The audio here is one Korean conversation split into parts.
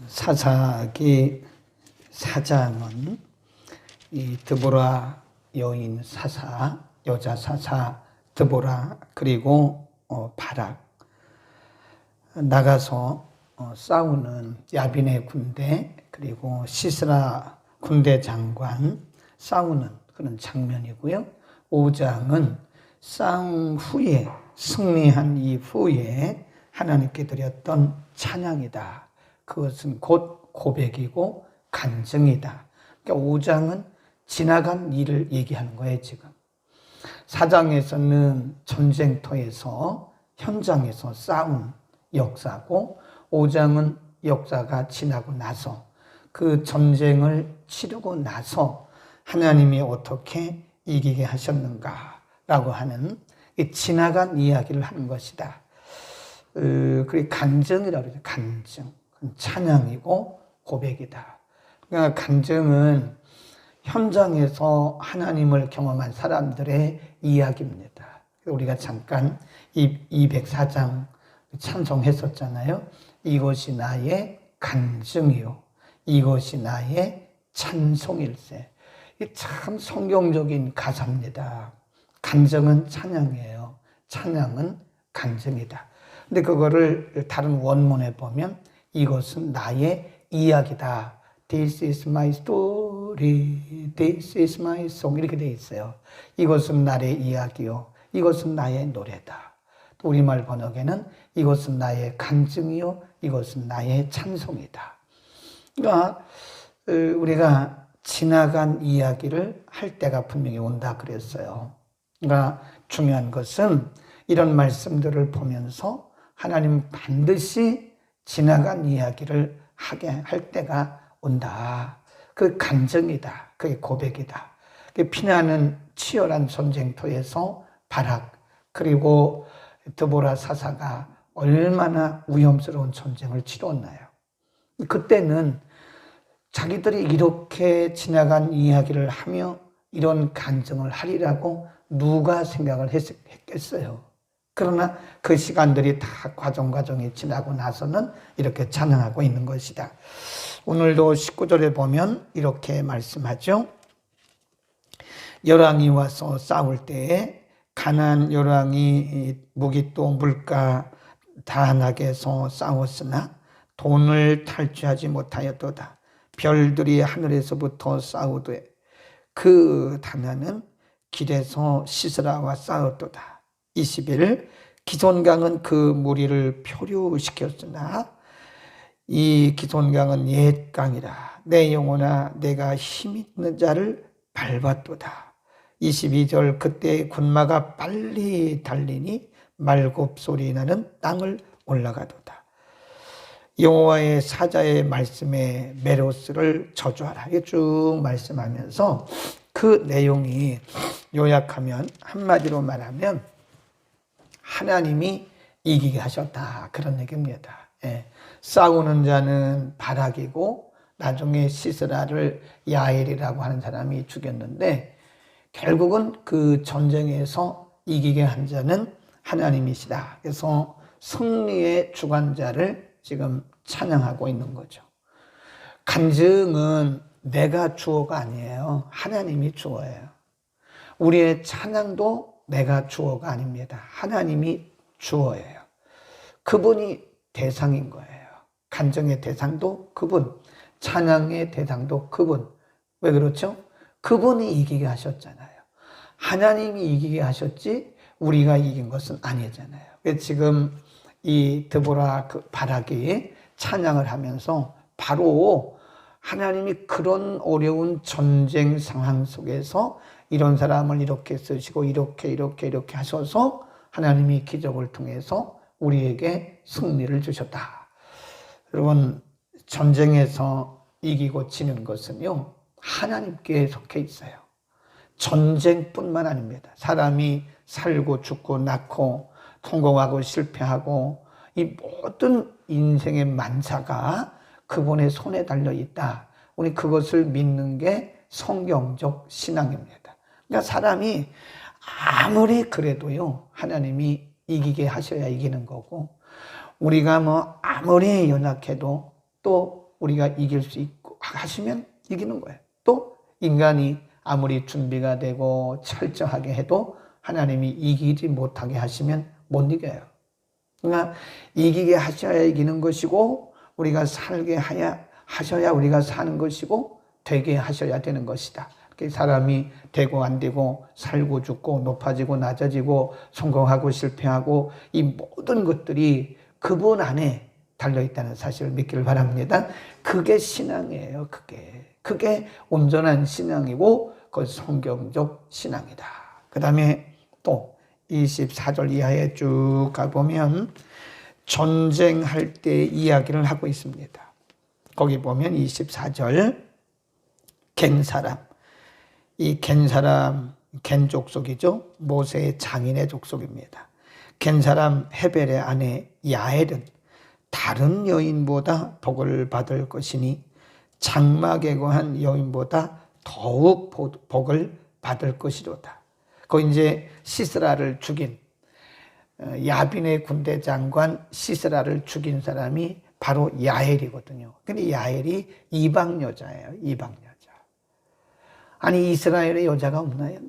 사사기 4장은 이 드보라 여인 사사, 여자 사사 드보라 그리고 바락 나가서 싸우는 야빈의 군대 그리고 시스라 군대 장관 싸우는 그런 장면이고요. 5장은 싸움 후에 승리한 이후에 하나님께 드렸던 찬양이다. 그것은 곧 고백이고 간증이다. 그러니까 5장은 지나간 일을 얘기하는 거예요, 지금. 4장에서는 전쟁터에서 현장에서 싸운 역사고 5장은 역사가 지나고 나서 그 전쟁을 치르고 나서 하나님이 어떻게 이기게 하셨는가라고 하는 지나간 이야기를 하는 것이다. 그게 간증이라고 그러죠. 간증. 찬양이고 고백이다. 그러니까 간증은 현장에서 하나님을 경험한 사람들의 이야기입니다. 우리가 잠깐 204장 찬송했었잖아요. 이것이 나의 간증이요. 이것이 나의 찬송일세. 참 성경적인 가사입니다. 간증은 찬양이에요. 찬양은 간증이다. 근데 그거를 다른 원문에 보면 이것은 나의 이야기다. This is my story. This is my song. 이렇게 되어 있어요. 이것은 나의 이야기요. 이것은 나의 노래다. 또 우리말 번역에는 이것은 나의 간증이요. 이것은 나의 찬송이다. 그러니까 우리가 지나간 이야기를 할 때가 분명히 온다 그랬어요. 그러니까 중요한 것은 이런 말씀들을 보면서 하나님 반드시 지나간 이야기를 하게 할 때가 온다. 그 간증이다. 그게 고백이다. 피나는 치열한 전쟁터에서 바락 그리고 드보라 사사가 얼마나 위험스러운 전쟁을 치렀나요? 그때는 자기들이 이렇게 지나간 이야기를 하며 이런 간증을 하리라고 누가 생각을 했겠어요? 그러나 그 시간들이 다 과정이 지나고 나서는 이렇게 찬양하고 있는 것이다. 오늘도 19절에 보면 이렇게 말씀하죠. 열왕이 와서 싸울 때에 가나안 열왕이 무기또 물가 다낙에서 싸웠으나 돈을 탈취하지 못하였도다. 별들이 하늘에서부터 싸우되 그 다나는 길에서 시스라와 싸웠도다. 21 기손강은 그 무리를 표류시켰으나 이 기손강은 옛 강이라 내 영혼아 내가 힘있는 자를 밟았도다. 22절 그때 군마가 빨리 달리니 말굽소리 나는 땅을 올라가도다. 여호와의 사자의 말씀에 메로스를 저주하라. 이게 쭉 말씀하면서 그 내용이 요약하면 한마디로 말하면 하나님이 이기게 하셨다. 그런 얘기입니다. 예. 싸우는 자는 바락이고 나중에 시스라를 야엘이라고 하는 사람이 죽였는데 결국은 그 전쟁에서 이기게 한 자는 하나님이시다. 그래서 승리의 주관자를 지금 찬양하고 있는 거죠. 간증은 내가 주어가 아니에요. 하나님이 주어예요. 우리의 찬양도 내가 주어가 아닙니다. 하나님이 주어예요. 그분이 대상인 거예요. 간증의 대상도 그분, 찬양의 대상도 그분. 왜 그렇죠? 그분이 이기게 하셨잖아요. 하나님이 이기게 하셨지 우리가 이긴 것은 아니잖아요. 지금 이 드보라 바락이 찬양을 하면서 바로 하나님이 그런 어려운 전쟁 상황 속에서 이런 사람을 이렇게 쓰시고 이렇게 하셔서 하나님이 기적을 통해서 우리에게 승리를 주셨다. 여러분 전쟁에서 이기고 지는 것은요 하나님께 속해 있어요. 전쟁뿐만 아닙니다. 사람이 살고 죽고 낳고 성공하고 실패하고 이 모든 인생의 만사가 그분의 손에 달려 있다. 우리 그것을 믿는 게 성경적 신앙입니다. 그러니까 사람이 아무리 그래도요 하나님이 이기게 하셔야 이기는 거고 우리가 아무리 연약해도 또 우리가 이길 수 있고 하시면 이기는 거예요. 또 인간이 아무리 준비가 되고 철저하게 해도 하나님이 이기지 못하게 하시면 못 이겨요. 그러니까 이기게 하셔야 이기는 것이고 우리가 살게 하셔야 우리가 사는 것이고 되게 하셔야 되는 것이다. 사람이 되고 안 되고 살고 죽고 높아지고 낮아지고 성공하고 실패하고 이 모든 것들이 그분 안에 달려있다는 사실을 믿기를 바랍니다. 그게 신앙이에요. 그게 온전한 신앙이고 그 성경적 신앙이다. 그 다음에 또 24절 이하에 쭉 가보면 전쟁할 때 이야기를 하고 있습니다. 거기 보면 24절 겐 사람, 이 겐 사람, 겐 족속이죠. 모세의 장인의 족속입니다. 겐 사람 헤벨의 아내 야엘은 다른 여인보다 복을 받을 것이니 장막에 거한 여인보다 더욱 복을 받을 것이로다. 그 이제 시스라를 죽인 야빈의 군대 장관 시스라를 죽인 사람이 바로 야엘이거든요. 근데 야엘이 이방 여자예요. 이방 여자. 아니 이스라엘에 여자가 없나요?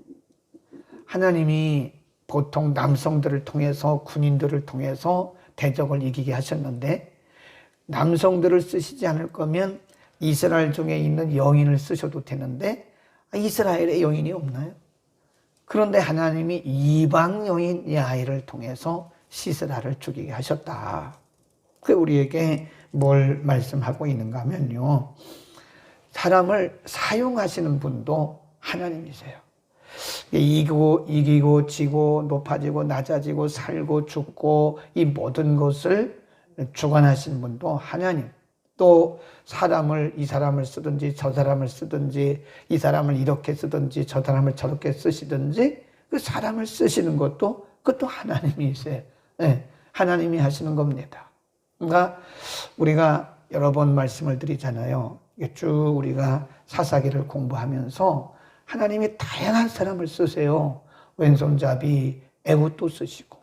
하나님이 보통 남성들을 통해서 군인들을 통해서 대적을 이기게 하셨는데 남성들을 쓰시지 않을 거면 이스라엘 중에 있는 여인을 쓰셔도 되는데 이스라엘에 여인이 없나요? 그런데 하나님이 이방 여인 야엘을 통해서 시스라를 죽이게 하셨다. 그 우리에게 뭘 말씀하고 있는가 하면요. 사람을 사용하시는 분도 하나님이세요. 이기고 지고 높아지고 낮아지고 살고 죽고 이 모든 것을 주관하시는 분도 하나님. 또 이 사람을 쓰든지 저 사람을 쓰든지 이 사람을 이렇게 쓰든지 저 사람을 저렇게 쓰시든지 그 사람을 쓰시는 그것도 하나님이세요. 네, 하나님이 하시는 겁니다. 그러니까 우리가 여러 번 말씀을 드리잖아요. 쭉 우리가 사사기를 공부하면서 하나님이 다양한 사람을 쓰세요. 왼손잡이 에훗도 쓰시고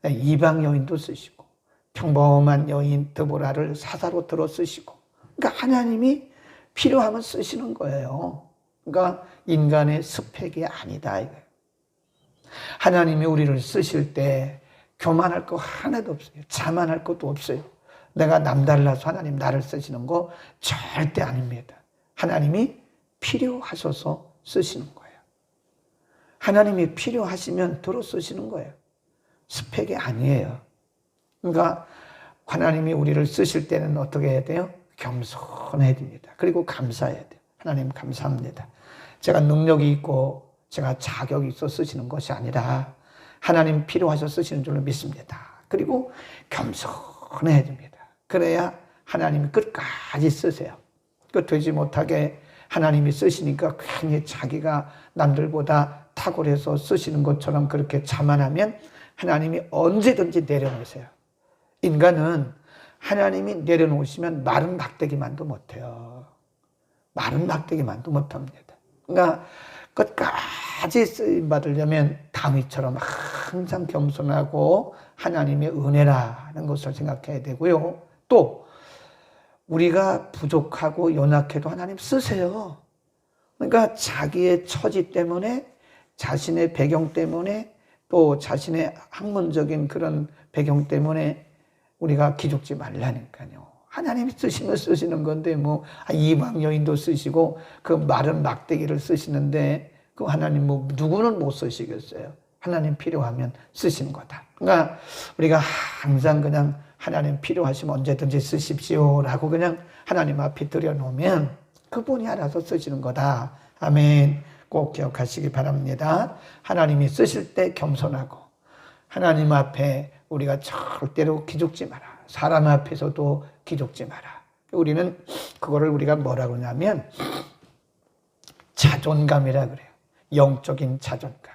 이방 여인도 쓰시고 평범한 여인 드보라를 사사로 들어 쓰시고 그러니까 하나님이 필요하면 쓰시는 거예요. 그러니까 인간의 스펙이 아니다 이거예요. 하나님이 우리를 쓰실 때 교만할 거 하나도 없어요. 자만할 것도 없어요. 내가 남달라서 하나님 나를 쓰시는 거 절대 아닙니다. 하나님이 필요하셔서 쓰시는 거예요. 하나님이 필요하시면 들어 쓰시는 거예요. 스펙이 아니에요. 그러니까 하나님이 우리를 쓰실 때는 어떻게 해야 돼요? 겸손해야 됩니다. 그리고 감사해야 돼요. 하나님 감사합니다. 제가 능력이 있고 제가 자격이 있어 쓰시는 것이 아니라 하나님 필요하셔서 쓰시는 줄로 믿습니다. 그리고 겸손해야 됩니다. 그래야 하나님이 끝까지 쓰세요. 그 되지 못하게 하나님이 쓰시니까 괜히 자기가 남들보다 탁월해서 쓰시는 것처럼 그렇게 자만하면 하나님이 언제든지 내려놓으세요. 인간은 하나님이 내려놓으시면 마른 막대기만도 못해요. 마른 막대기만도 못합니다. 그러니까 끝까지 쓰임 받으려면 다윗처럼 항상 겸손하고 하나님의 은혜라는 것을 생각해야 되고요. 또 우리가 부족하고 연약해도 하나님 쓰세요. 그러니까 자기의 처지 때문에 자신의 배경 때문에 또 자신의 학문적인 그런 배경 때문에 우리가 기죽지 말라니까요. 하나님이 쓰시면 쓰시는 건데 이방 여인도 쓰시고 그 마른 막대기를 쓰시는데 그 하나님 누구는 못 쓰시겠어요. 하나님 필요하면 쓰시는 거다. 그러니까 우리가 항상 그냥 하나님 필요하시면 언제든지 쓰십시오라고 그냥 하나님 앞에 들여놓으면 그분이 알아서 쓰시는 거다. 아멘. 꼭 기억하시기 바랍니다. 하나님이 쓰실 때 겸손하고 하나님 앞에 우리가 절대로 기죽지 마라. 사람 앞에서도 기죽지 마라. 우리는 그거를 우리가 뭐라고 하냐면 자존감이라 그래요. 영적인 자존감.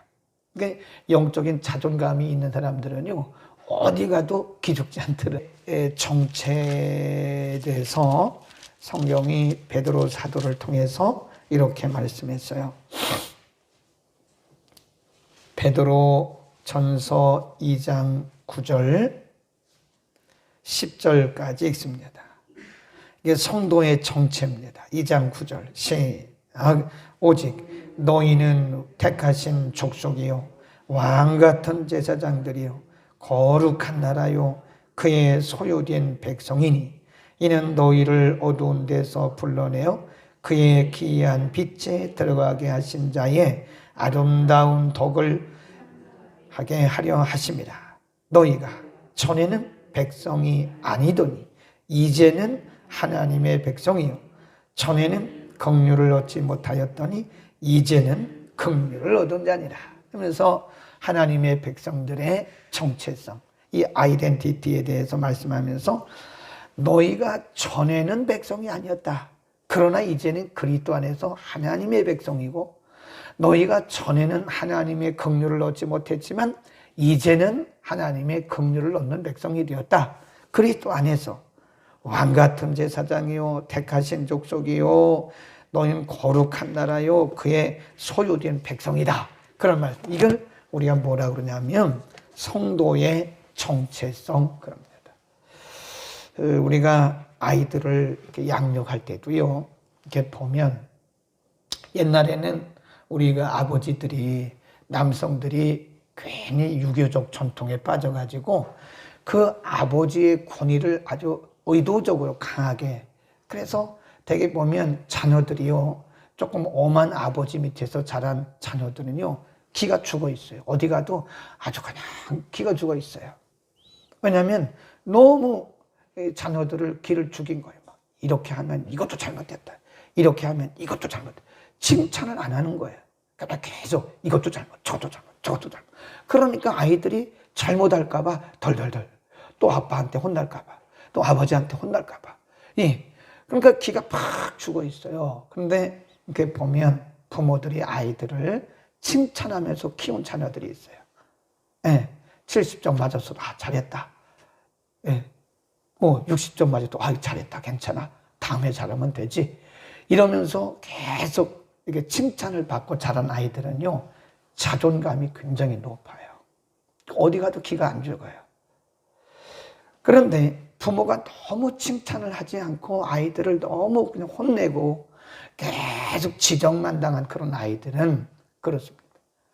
그러니까 영적인 자존감이 있는 사람들은요 어디 가도 기죽지 않더래요. 정체에 대해서 성경이 베드로 사도를 통해서 이렇게 말씀했어요. 베드로 전서 2장 9절 10절까지 읽습니다. 이게 성도의 정체입니다. 2장 9절 시작. 오직 너희는 택하신 족속이요 왕같은 제사장들이요 거룩한 나라요 그의 소유된 백성이니 이는 너희를 어두운 데서 불러내어 그의 기이한 빛에 들어가게 하신 자의 아름다운 덕을 하게 하려 하심이라. 너희가 전에는 백성이 아니더니 이제는 하나님의 백성이요 전에는 긍휼을 얻지 못하였더니 이제는 긍휼을 얻은 자니라. 그러면서 하나님의 백성들의 정체성, 이 아이덴티티에 대해서 말씀하면서 너희가 전에는 백성이 아니었다. 그러나 이제는 그리스도 안에서 하나님의 백성이고 너희가 전에는 하나님의 긍휼을 얻지 못했지만 이제는 하나님의 긍휼을 얻는 백성이 되었다. 그리스도 안에서 왕같은 제사장이요 택하신 족속이요 너희는 거룩한 나라요 그의 소유된 백성이다. 그런 말씀. 이걸 우리가 뭐라 그러냐면 성도의 정체성 그럽니다. 우리가 아이들을 이렇게 양육할 때도요. 이렇게 보면 옛날에는 우리가 아버지들이 남성들이 괜히 유교적 전통에 빠져가지고 그 아버지의 권위를 아주 의도적으로 강하게 그래서 되게 보면 자녀들이요 조금 엄한 아버지 밑에서 자란 자녀들은요 기가 죽어 있어요. 어디 가도 아주 그냥 기가 죽어 있어요. 왜냐하면 너무 자녀들을 기를 죽인 거예요. 막 이렇게 하면 이것도 잘못됐다. 이렇게 하면 이것도 잘못됐다. 칭찬을 안 하는 거예요. 그러니까 계속 이것도 잘못, 저것도 잘못, 저것도 잘못. 그러니까 아이들이 잘못할까 봐 덜덜덜. 또 아빠한테 혼날까 봐. 또 아버지한테 혼날까 봐. 예. 그러니까 기가 팍 죽어 있어요. 그런데 이렇게 보면 부모들이 아이들을 칭찬하면서 키운 자녀들이 있어요. 예. 70점 맞았어도 잘했다. 예. 60점 맞아도 잘했다. 괜찮아. 다음에 잘하면 되지. 이러면서 계속 이렇게 칭찬을 받고 자란 아이들은요. 자존감이 굉장히 높아요. 어디 가도 기가 안 죽어요. 그런데 부모가 너무 칭찬을 하지 않고 아이들을 너무 그냥 혼내고 계속 지적만 당한 그런 아이들은 그렇습니다.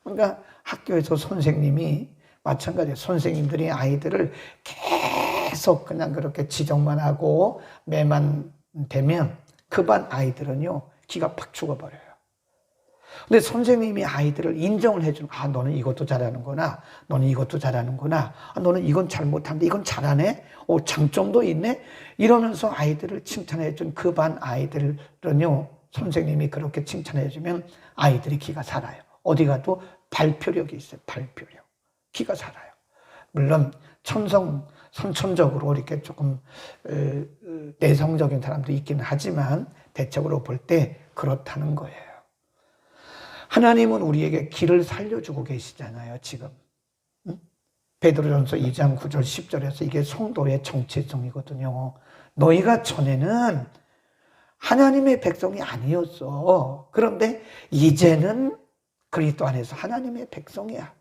그러니까 학교에서 선생님이 마찬가지예요. 선생님들이 아이들을 계속 그냥 그렇게 지적만 하고 매만 되면 그 반 아이들은요 기가 팍 죽어버려요. 근데 선생님이 아이들을 인정을 해주는 너는 이것도 잘하는구나. 너는 이것도 잘하는구나. 너는 이건 잘 못하는데 이건 잘하네. 장점도 있네. 이러면서 아이들을 칭찬해준 그 반 아이들은요 선생님이 그렇게 칭찬해주면 아이들이 기가 살아요. 어디 가도 발표력이 있어요. 발표력. 기가 살아요. 물론 선천적으로 이렇게 조금 내성적인 사람도 있기는 하지만 대체적으로 볼 때 그렇다는 거예요. 하나님은 우리에게 길을 살려주고 계시잖아요, 지금. 베드로전서 2장 9절 10절에서 이게 성도의 정체성이거든요. 너희가 전에는 하나님의 백성이 아니었어. 그런데 이제는 그리스도 안에서 하나님의 백성이야.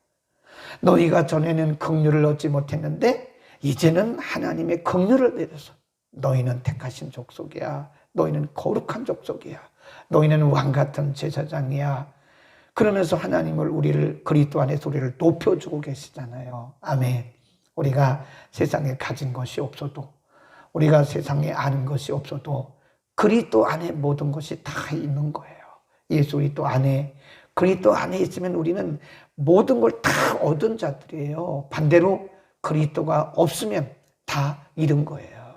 너희가 전에는 긍휼을 얻지 못했는데 이제는 하나님의 긍휼을 내려서 너희는 택하신 족속이야. 너희는 거룩한 족속이야. 너희는 왕같은 제사장이야. 그러면서 하나님을 우리를 그리스도 안에서 우리를 높여주고 계시잖아요. 아멘. 우리가 세상에 가진 것이 없어도 우리가 세상에 아는 것이 없어도 그리스도 안에 모든 것이 다 있는 거예요. 예수 그리스도 안에 그리스도 안에 있으면 우리는 모든 걸 다 얻은 자들이에요. 반대로 그리스도가 없으면 다 잃은 거예요.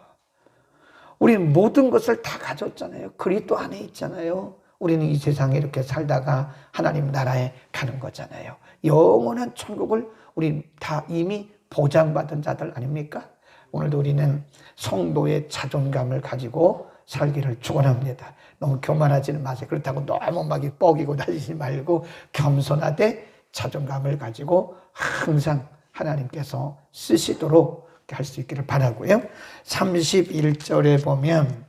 우리는 모든 것을 다 가졌잖아요. 그리스도 안에 있잖아요. 우리는 이 세상에 이렇게 살다가 하나님 나라에 가는 거잖아요. 영원한 천국을 우리 다 이미 보장받은 자들 아닙니까? 오늘도 우리는 성도의 자존감을 가지고 살기를 축원합니다. 너무 교만하지는 마세요. 그렇다고 너무 막 뻐기고 다니지 말고 겸손하되 자존감을 가지고 항상 하나님께서 쓰시도록 할 수 있기를 바라고요. 31절에 보면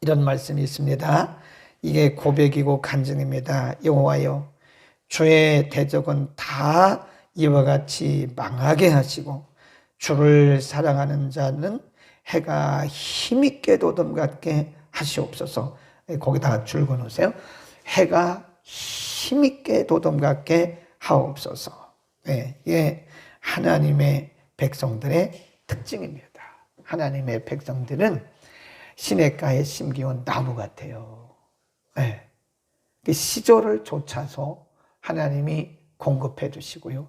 이런 말씀이 있습니다. 이게 고백이고 간증입니다. 여호와여 주의 대적은 다 이와 같이 망하게 하시고 주를 사랑하는 자는 해가 힘있게 돋음같게 하시옵소서. 거기다가 줄 그어놓으세요. 해가 힘있게 돋음같게 하옵소서. 네, 예, 하나님의 백성들의 특징입니다. 하나님의 백성들은 시냇가에 심기운 나무 같아요. 네. 시조를 쫓아서 하나님이 공급해 주시고요.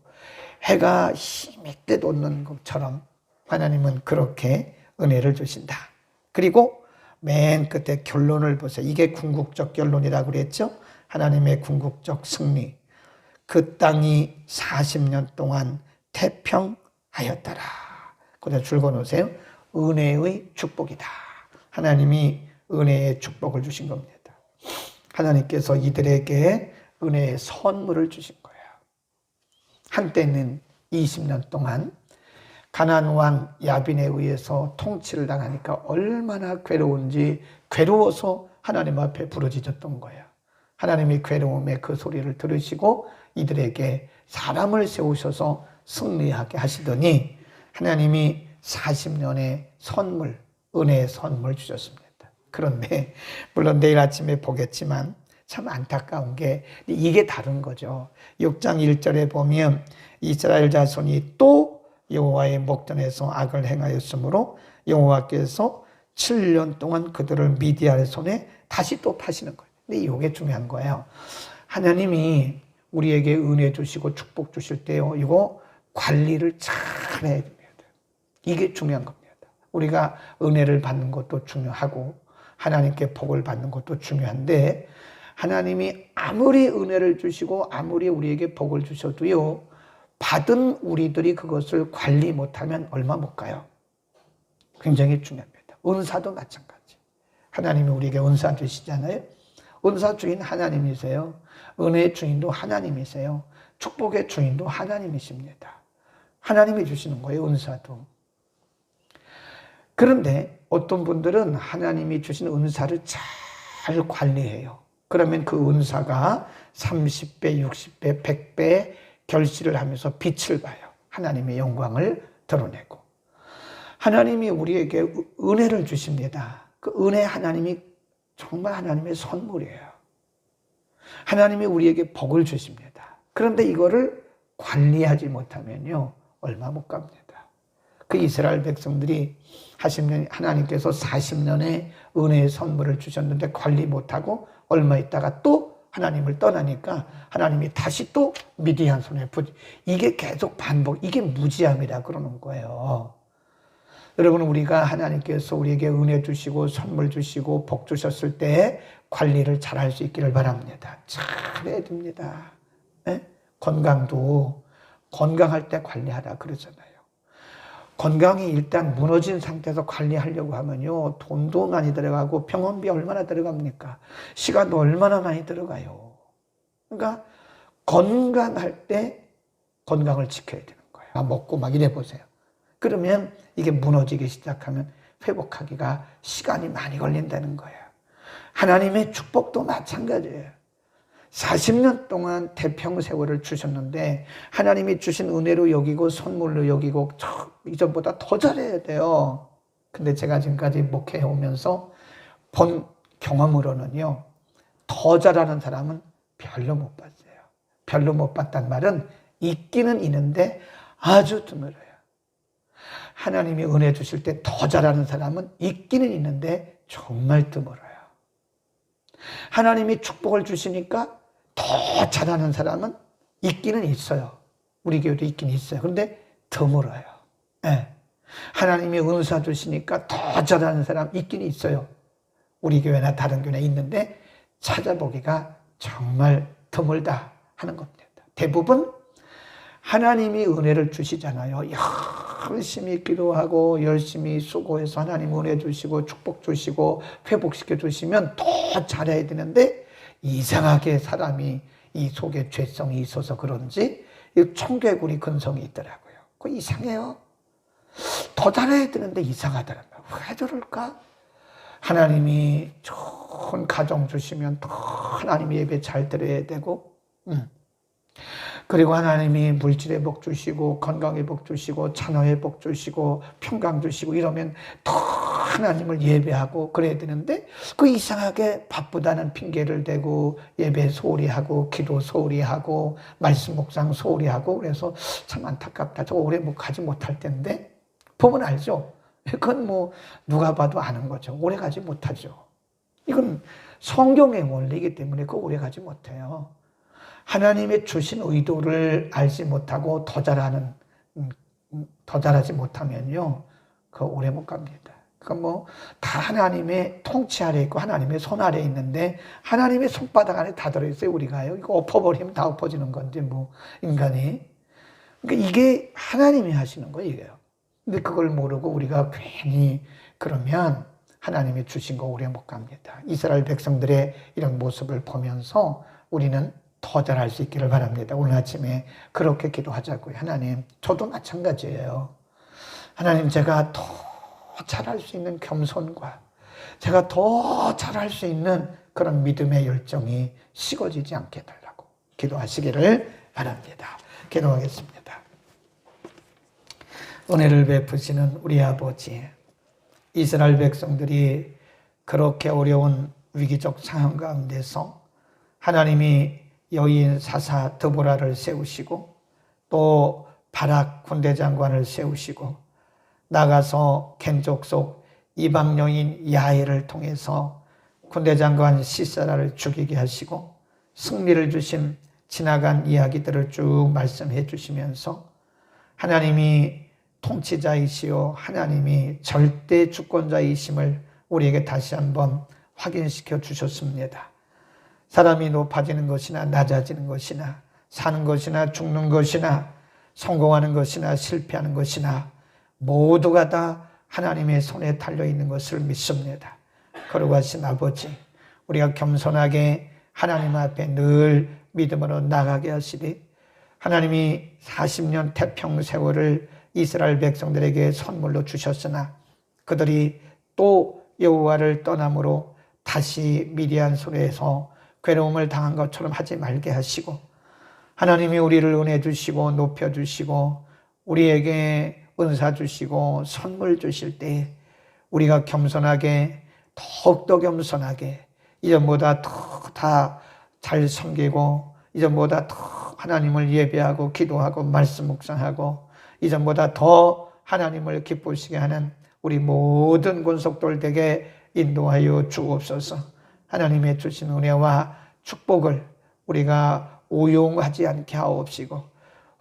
해가 힘있게 돋는 것처럼 하나님은 그렇게 은혜를 주신다. 그리고 맨 끝에 결론을 보세요. 이게 궁극적 결론이라고 그랬죠. 하나님의 궁극적 승리. 그 땅이 40년 동안 태평하였더라. 그래서 줄 그어놓으세요. 은혜의 축복이다. 하나님이 은혜의 축복을 주신 겁니다. 하나님께서 이들에게 은혜의 선물을 주신 거예요. 한때는 20년 동안 가나안 왕 야빈에 의해서 통치를 당하니까 얼마나 괴로운지 괴로워서 하나님 앞에 부르짖었던 거예요. 하나님이 괴로움의 그 소리를 들으시고 이들에게 사람을 세우셔서 승리하게 하시더니 하나님이 40년의 선물, 은혜의 선물 주셨습니다. 그런데 물론 내일 아침에 보겠지만 참 안타까운 게 이게 다른 거죠. 6장 1절에 보면 이스라엘 자손이 또 여호와의 목전에서 악을 행하였으므로 여호와께서 7년 동안 그들을 미디안의 손에 다시 또 파시는 거예요. 근데 이게 중요한 거예요. 하나님이 우리에게 은혜 주시고 축복 주실 때요, 이거 관리를 잘 해야 됩니다. 이게 중요한 겁니다. 우리가 은혜를 받는 것도 중요하고 하나님께 복을 받는 것도 중요한데 하나님이 아무리 은혜를 주시고 아무리 우리에게 복을 주셔도요, 받은 우리들이 그것을 관리 못하면 얼마 못 가요. 굉장히 중요합니다. 은사도 마찬가지. 하나님이 우리에게 은사 주시잖아요. 은사 주인 하나님이세요. 은혜의 주인도 하나님이세요. 축복의 주인도 하나님이십니다. 하나님이 주시는 거예요, 은사도. 그런데 어떤 분들은 하나님이 주신 은사를 잘 관리해요. 그러면 그 은사가 30배, 60배, 100배 결실을 하면서 빛을 봐요. 하나님의 영광을 드러내고. 하나님이 우리에게 은혜를 주십니다. 그 은혜 하나님이 정말 하나님의 선물이에요. 하나님이 우리에게 복을 주십니다. 그런데 이거를 관리하지 못하면요, 얼마 못 갑니다. 그 이스라엘 백성들이 하나님께서 40년의 은혜의 선물을 주셨는데 관리 못하고 얼마 있다가 또 하나님을 떠나니까 하나님이 다시 또 미디안 손에 이게 계속 반복, 이게 무지함이라 그러는 거예요. 여러분, 우리가 하나님께서 우리에게 은혜 주시고 선물 주시고 복 주셨을 때 관리를 잘할 수 있기를 바랍니다. 잘해야 됩니다. 네? 건강도 건강할 때 관리하라 그러잖아요. 건강이 일단 무너진 상태에서 관리하려고 하면요, 돈도 많이 들어가고 병원비 얼마나 들어갑니까? 시간도 얼마나 많이 들어가요. 그러니까 건강할 때 건강을 지켜야 되는 거예요. 먹고 막 이래 보세요. 그러면 이게 무너지기 시작하면 회복하기가 시간이 많이 걸린다는 거예요. 하나님의 축복도 마찬가지예요. 40년 동안 태평세월을 주셨는데 하나님이 주신 은혜로 여기고 선물로 여기고 이전보다 더 잘해야 돼요. 근데 제가 지금까지 목회해 오면서 본 경험으로는요, 더 잘하는 사람은 별로 못 봤어요. 별로 못 봤단 말은 있기는 있는데 아주 드물어요. 하나님이 은혜 주실 때 더 잘하는 사람은 있기는 있는데 정말 드물어요. 하나님이 축복을 주시니까 더 잘하는 사람은 있기는 있어요. 우리 교회도 있긴 있어요. 그런데 드물어요. 네. 하나님이 은사 주시니까 더 잘하는 사람 있긴 있어요. 우리 교회나 다른 교회나 있는데 찾아보기가 정말 드물다 하는 겁니다. 대부분 하나님이 은혜를 주시잖아요. 열심히 기도하고 열심히 수고해서 하나님 은혜 주시고 축복 주시고 회복시켜 주시면 더 잘해야 되는데 이상하게 사람이 이 속에 죄성이 있어서 그런지 청개구리 근성이 있더라고요. 그거 이상해요. 더 잘해야 되는데 이상하더라고요. 왜 저럴까? 하나님이 좋은 가정 주시면 더 하나님 예배 잘 드려야 되고 그리고 하나님이 물질의 복 주시고 건강의 복 주시고 자녀의 복 주시고 평강 주시고 이러면 더 하나님을 예배하고 그래야 되는데 그 이상하게 바쁘다는 핑계를 대고 예배 소홀히 하고 기도 소홀히 하고 말씀 묵상 소홀히 하고 그래서 참 안타깝다. 저 오래 가지 못할 텐데 보면 알죠. 그건 뭐 누가 봐도 아는 거죠. 오래 가지 못하죠. 이건 성경의 원리이기 때문에 그 오래 가지 못해요. 하나님의 주신 의도를 알지 못하고 더 잘하지 못하면요, 그 오래 못 갑니다. 그건 뭐 다 하나님의 통치 아래 있고 하나님의 손 아래 있는데 하나님의 손바닥 안에 다 들어있어요. 우리가요. 이거 엎어버리면 다 엎어지는 건데 뭐 인간이. 그러니까 이게 하나님이 하시는 거예요. 이게요. 근데 그걸 모르고 우리가 괜히 그러면 하나님이 주신 거 오래 못 갑니다. 이스라엘 백성들의 이런 모습을 보면서 우리는 더 잘할 수 있기를 바랍니다. 오늘 아침에 그렇게 기도하자고요. 하나님, 저도 마찬가지예요. 하나님, 제가 더 잘할 수 있는 겸손과 제가 더 잘할 수 있는 그런 믿음의 열정이 식어지지 않게 해달라고 기도하시기를 바랍니다. 기도하겠습니다. 은혜를 베푸시는 우리 아버지, 이스라엘 백성들이 그렇게 어려운 위기적 상황 가운데서 하나님이 여인 사사 드보라를 세우시고 또 바락 군대 장관을 세우시고 나가서 겐족 속 이방 여인 야엘을 통해서 군대 장관 시사라를 죽이게 하시고 승리를 주신 지나간 이야기들을 쭉 말씀해 주시면서 하나님이 통치자이시오 하나님이 절대 주권자이심을 우리에게 다시 한번 확인시켜 주셨습니다. 사람이 높아지는 것이나 낮아지는 것이나 사는 것이나 죽는 것이나 성공하는 것이나 실패하는 것이나 모두가 다 하나님의 손에 달려있는 것을 믿습니다. 거룩하신 아버지, 우리가 겸손하게 하나님 앞에 늘 믿음으로 나가게 하시되 하나님이 40년 태평 세월을 이스라엘 백성들에게 선물로 주셨으나 그들이 또 여호와를 떠남으로 다시 미디안 손에서 괴로움을 당한 것처럼 하지 말게 하시고 하나님이 우리를 은혜 주시고 높여 주시고 우리에게 은사 주시고 선물 주실 때 우리가 겸손하게 더욱더 겸손하게 이전보다 더 다 잘 섬기고 이전보다 더 하나님을 예배하고 기도하고 말씀 묵상하고 이전보다 더 하나님을 기쁘시게 하는 우리 모든 권속들 되게 인도하여 주옵소서. 하나님의 주신 은혜와 축복을 우리가 오용하지 않게 하옵시고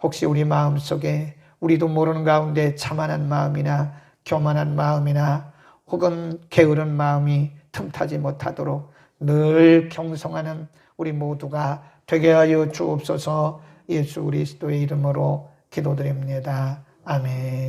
혹시 우리 마음속에 우리도 모르는 가운데 자만한 마음이나 교만한 마음이나 혹은 게으른 마음이 틈타지 못하도록 늘 경성하는 우리 모두가 되게 하여 주옵소서. 예수 그리스도의 이름으로 기도드립니다. 아멘.